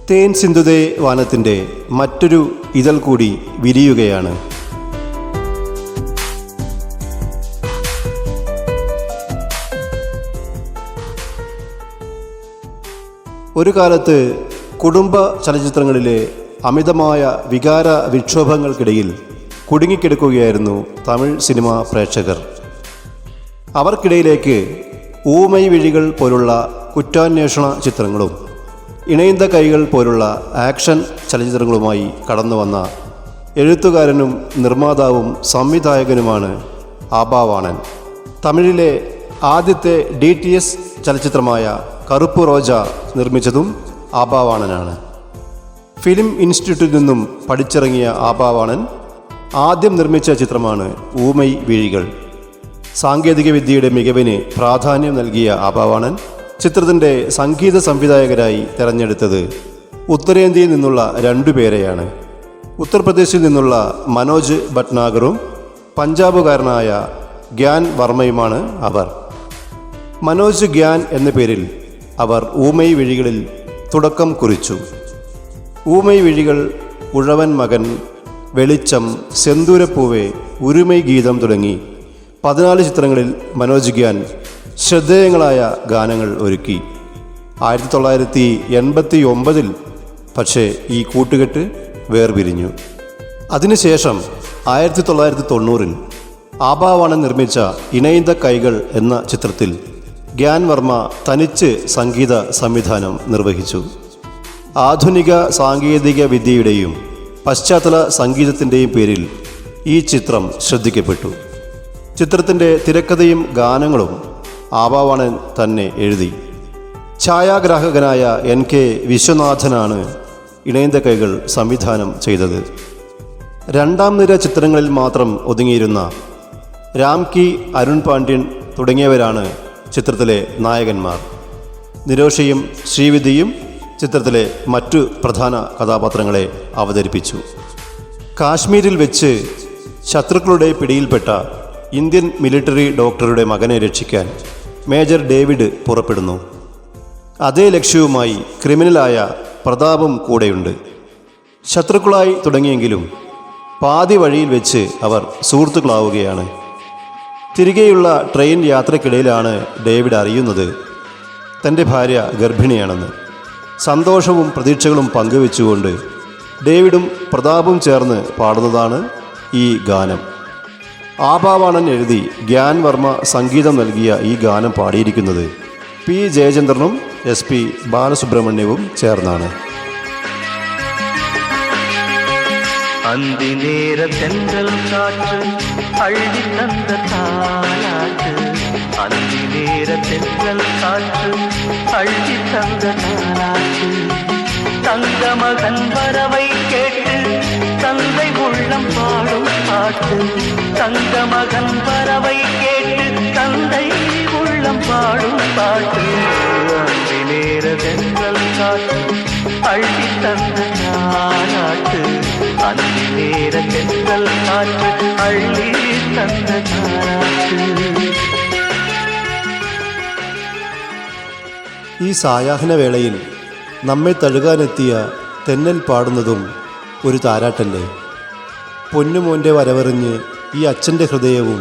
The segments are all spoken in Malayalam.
തേൻ സിന്ധുതേ വാനത്തിൻ്റെ മറ്റൊരു ഇതൾ കൂടി വിരിയുകയാണ്. ഒരു കാലത്ത് കുടുംബ ചലച്ചിത്രങ്ങളിലെ അമിതമായ വികാര വിക്ഷോഭങ്ങൾക്കിടയിൽ കുടുങ്ങിക്കിടക്കുകയായിരുന്നു തമിഴ് സിനിമാ പ്രേക്ഷകർ. അവർക്കിടയിലേക്ക് ഊമൈ വിഴികൾ പോലുള്ള കുറ്റാന്വേഷണ ചിത്രങ്ങളും ഇണൈന്ത കൈകൾ പോലുള്ള ആക്ഷൻ ചലച്ചിത്രങ്ങളുമായി കടന്നു വന്ന എഴുത്തുകാരനും നിർമ്മാതാവും സംവിധായകനുമാണ് ആബാവാണൻ. തമിഴിലെ ആദ്യത്തെ DTS ചലച്ചിത്രമായ കറുപ്പ് റോജ നിർമ്മിച്ചതും ആബാവാണനാണ്. ഫിലിം ഇൻസ്റ്റിറ്റ്യൂട്ടിൽ നിന്നും പഠിച്ചിറങ്ങിയ ആബാവാണൻ ആദ്യം നിർമ്മിച്ച ചിത്രമാണ് ഊമൈ വിഴികൾ. സാങ്കേതികവിദ്യയുടെ മികവിന് പ്രാധാന്യം നൽകിയ ആബാവാണൻ ചിത്രത്തിൻ്റെ സംഗീത സംവിധായകരായി തിരഞ്ഞെടുത്തത് ഉത്തരേന്ത്യയിൽ നിന്നുള്ള 2 പേരെയാണ്. ഉത്തർപ്രദേശിൽ നിന്നുള്ള മനോജ് ഭട്നാഗറും പഞ്ചാബുകാരനായ ഗ്യാൻ വർമ്മയുമാണ് അവർ. മനോജ് ഗ്യാൻ എന്ന പേരിൽ അവർ ഊമൈ വിഴികളിൽ തുടക്കം കുറിച്ചു. ഊമൈ വിഴികൾ, ഉഴവൻ മകൻ, വെളിച്ചം, സെന്തൂരപ്പൂവേ, ഉരുമൈ ഗീതം തുടങ്ങി 14 ചിത്രങ്ങളിൽ മനോജ് ഗ്യാൻ ശ്രദ്ധേയങ്ങളായ ഗാനങ്ങൾ ഒരുക്കി. 1989 പക്ഷേ ഈ കൂട്ടുകെട്ട് വേർപിരിഞ്ഞു. അതിനുശേഷം 1990 ആബാവാണൻ നിർമ്മിച്ച ഇണൈന്ത കൈകൾ എന്ന ചിത്രത്തിൽ ഗ്യാൻ വർമ്മ തനിച്ച് സംഗീത സംവിധാനം നിർവഹിച്ചു. ആധുനിക സാങ്കേതിക വിദ്യയുടെയും പശ്ചാത്തല സംഗീതത്തിൻ്റെയും പേരിൽ ഈ ചിത്രം ശ്രദ്ധിക്കപ്പെട്ടു. ചിത്രത്തിൻ്റെ തിരക്കഥയും ഗാനങ്ങളും ആബാവാണൻ തന്നെ എഴുതി. ഛായാഗ്രാഹകനായ NK വിശ്വനാഥനാണ് ഇണൈന്ത കൈകൾ സംവിധാനം ചെയ്തത്. 2ാം നിര ചിത്രങ്ങളിൽ മാത്രം ഒതുങ്ങിയിരുന്ന രാംകി, അരുൺ പാണ്ഡ്യൻ തുടങ്ങിയവരാണ് ചിത്രത്തിലെ നായകന്മാർ. നിരോഷയും ശ്രീവിദ്യയും ചിത്രത്തിലെ മറ്റു പ്രധാന കഥാപാത്രങ്ങളെ അവതരിപ്പിച്ചു. കാശ്മീരിൽ വെച്ച് ശത്രുക്കളുടെ പിടിയിൽപ്പെട്ട ഇന്ത്യൻ മിലിറ്ററി ഡോക്ടറുടെ മകനെ രക്ഷിക്കാൻ മേജർ ഡേവിഡ് പുറപ്പെടുന്നു. അതേ ലക്ഷ്യവുമായി ക്രിമിനലായ പ്രതാപും കൂടെയുണ്ട്. ശത്രുക്കളായി തുടങ്ങിയെങ്കിലും പാതി വഴിയിൽ വെച്ച് അവർ സുഹൃത്തുക്കളാവുകയാണ്. തിരികെയുള്ള ട്രെയിൻ യാത്രക്കിടയിലാണ് ഡേവിഡ് അറിയുന്നത് തൻ്റെ ഭാര്യ ഗർഭിണിയാണെന്ന്. സന്തോഷവും പ്രതീക്ഷകളും പങ്കുവെച്ചുകൊണ്ട് ഡേവിഡും പ്രതാപും ചേർന്ന് പാടുന്നതാണ് ഈ ഗാനം. ആബാവാണൻ എഴുതി ഗ്യാൻ വർമ്മ സംഗീതം നൽകിയ ഈ ഗാനം പാടിയിരിക്കുന്നത് P. ജയചന്ദ്രനും SP. ബാലസുബ്രഹ്മണ്യവും ചേർന്നാണ്. അന്തിനേര തെன்றൽ കാറ്റ് അള്ളി തന്ന താലാട്ട്, അന്തിനേര തെன்றൽ കാറ്റ് അള്ളി തന്ന താലാട്ട്, തങ്കമകൻ வரவை கேட்டு தந்தை உள்ளம் பாடும் பாட்டு, தங்கமகன் வரவை கேட்டு தந்தை உள்ளம் பாடும் பாட்டு, அந்தினேர தென்றல் காற்று அள்ளி தந்த தாலாட்டு, അന്തിനേര തെன்றൽ കാറ്റ് അള്ളി തന്ന താലാട്ട്. ഈ സായാഹ്ന വേളയിൽ നമ്മെ തഴുകാനെത്തിയ തെന്നൽ പാടുന്നതും ഒരു താരാട്ടല്ലേ. പൊന്നുമോൻ്റെ വരവറിഞ്ഞ് ഈ അച്ഛൻ്റെ ഹൃദയവും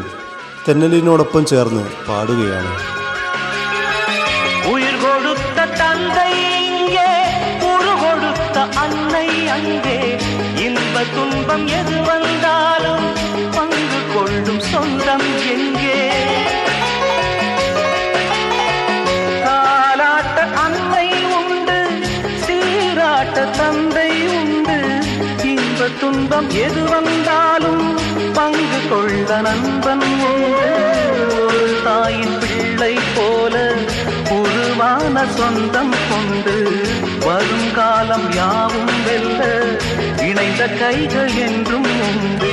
തെന്നലിനോടൊപ്പം ചേർന്ന് പാടുകയാണ്. ഉയിർ കൊടുത്ത തந்தை ഇங்கே, ഉറു കൊടുത്ത അന്നൈ അங்கே, ഇன்ப തുன்பം എത് വന്നാലും പങ്കു കൊള്ളും സ്വന്തം എங்கே, താലാട്ട അന്നൈ ഉണ്ട്, സീരാട്ട തந்தை ഉണ്ട്, ഇன்ப തുன்பം എത് വന്നാലും പങ്കു കൊള്ള നண்பன் ഉണ്ട്, ഒരു തായിൻ പിള്ളை போல உருவான சொந்தம் கொண்டு வரும் காலம் யாவும் வெல்ல இணைந்த கைகள் என்றும் உண்டு,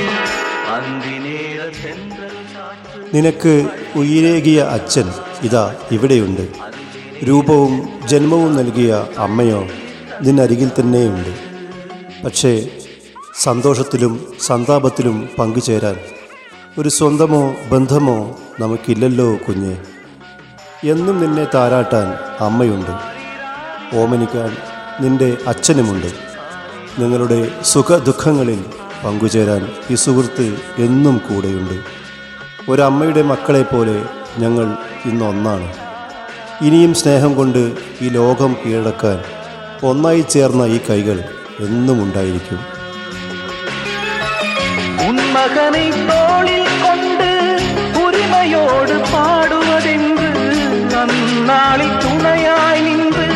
അന്തിനേര തെன்றൽ കാറ്റ്. നിനക്ക് ഉയിരേകിയ അച്ഛൻ ഇതാ ഇവിടെയുണ്ട്. രൂപവും ജന്മവും നൽകിയ അമ്മയോ നിന്നരികിൽ തന്നെയുണ്ട്. പക്ഷേ സന്തോഷത്തിലും സന്താപത്തിലും പങ്കുചേരാൻ ഒരു സ്വന്തമോ ബന്ധമോ നമുക്കില്ലല്ലോ കുഞ്ഞെ. എന്നും നിന്നെ താരാട്ടാൻ അമ്മയുണ്ട്, ഓമനിക്കാൻ നിന്റെ അച്ഛനുമുണ്ട്. നിങ്ങളുടെ സുഖദുഃഖങ്ങളിൽ പങ്കുചേരാൻ ഈ സുഹൃത്ത് എന്നും കൂടെയുണ്ട്. ഒരമ്മയുടെ മക്കളെപ്പോലെ ഞങ്ങൾ ഇന്നൊന്നാണ്. ഇനിയും സ്നേഹം കൊണ്ട് ഈ ലോകം കീഴടക്കാൻ ഒന്നായി ചേർന്ന ഈ കൈകൾ എന്നും ഉണ്ടായിരിക്കും. ഉന്മകനെ തോളിൽ കൊണ്ട് ഉരിമയോട് പാടുവതെன்று അന്നാളിൽ തുണയായി നിன்று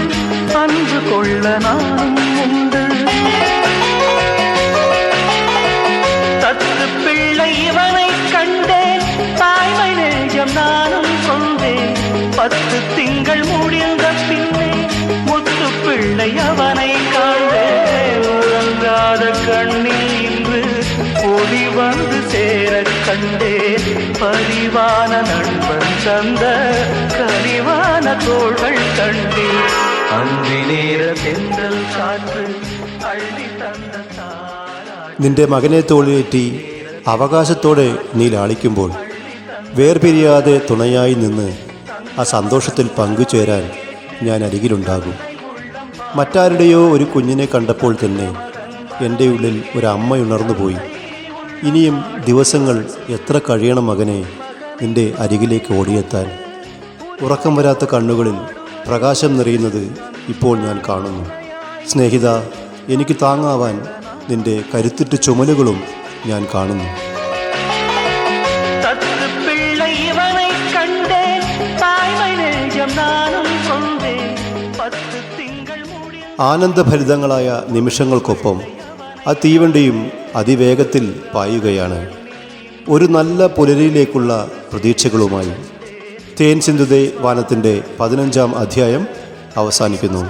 അன்பு കൊള്ള നാമുണ്ട്. தத்து பிள்ளை இவனை கண்டேன், தாய்மை நெஞ்சம் நானும் கொண்டேன். 10 திங்கள் முடிந்த பின்னே முத்து பிள்ளை அவனை காண்டேன். உறங்காத கண்ணில் இன்று ஒளி வந்து சேர கண்டேன். பரிவான நண்பன் தந்த கனிவான தோள்கள் கண்டேன். அந்தி நேர தென்றல் காற்று அள்ளி தந்த നിന്റെ മകനെ തോളിലേറ്റി അവകാശത്തോടെ നീ ലാളിക്കുമ്പോൾ വേർപിരിയാതെ തുണയായി നിന്ന് ആ സന്തോഷത്തിൽ പങ്കുചേരാൻ ഞാൻ അരികിലുണ്ടാകും. മറ്റാരുടെയോ ഒരു കുഞ്ഞിനെ കണ്ടപ്പോൾ തന്നെ എൻ്റെ ഉള്ളിൽ ഒരമ്മയുണർന്നുപോയി. ഇനിയും ദിവസങ്ങൾ എത്ര കഴിയണം മകനെ നിന്റെ അരികിലേക്ക് ഓടിയെത്താൻ. ഉറക്കം വരാത്ത കണ്ണുകളിൽ പ്രകാശം നിറയുന്നത് ഇപ്പോൾ ഞാൻ കാണുന്നു. സ്നേഹിത, എനിക്ക് താങ്ങാവാൻ നിന്റെ കരുത്തുറ്റ ചുമലുകളും ഞാൻ കാണുന്നു. ആനന്ദഭരിതങ്ങളായ നിമിഷങ്ങൾക്കൊപ്പം ആ തീവണ്ടിയും അതിവേഗത്തിൽ പായുകയാണ്. ഒരു നല്ല പുലരിയിലേക്കുള്ള പ്രതീക്ഷകളുമായി തേൻ സിന്ധുദേ വാനത്തിൻ്റെ 15-ാം അധ്യായം അവസാനിക്കുന്നു.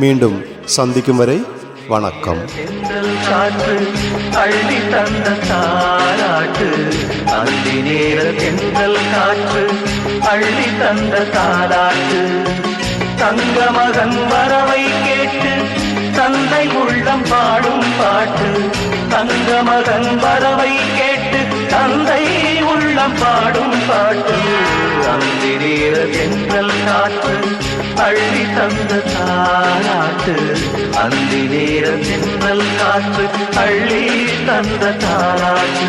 വീണ്ടും സന്ധിക്കും വരെ വണക്കം. காற்று அள்ளி தந்த தாலாட்டு அந்தி நேர தென்றல் காற்று அள்ளி தந்த தாலாட்டு. தங்க மகன் வரவை கேட்டு தந்தை உள்ளம் பாடும் பாட்டு. தங்க மகன் வரவை கேட்டு தந்தை உள்ளம் பாடும் பாட்டு. அந்தி நேர தென்றல் காற்று அள்ளி தந்த தாலாட்டு. அந்தி நேர தென்றல் காற்று அள்ளி தந்த தாலாட்டு.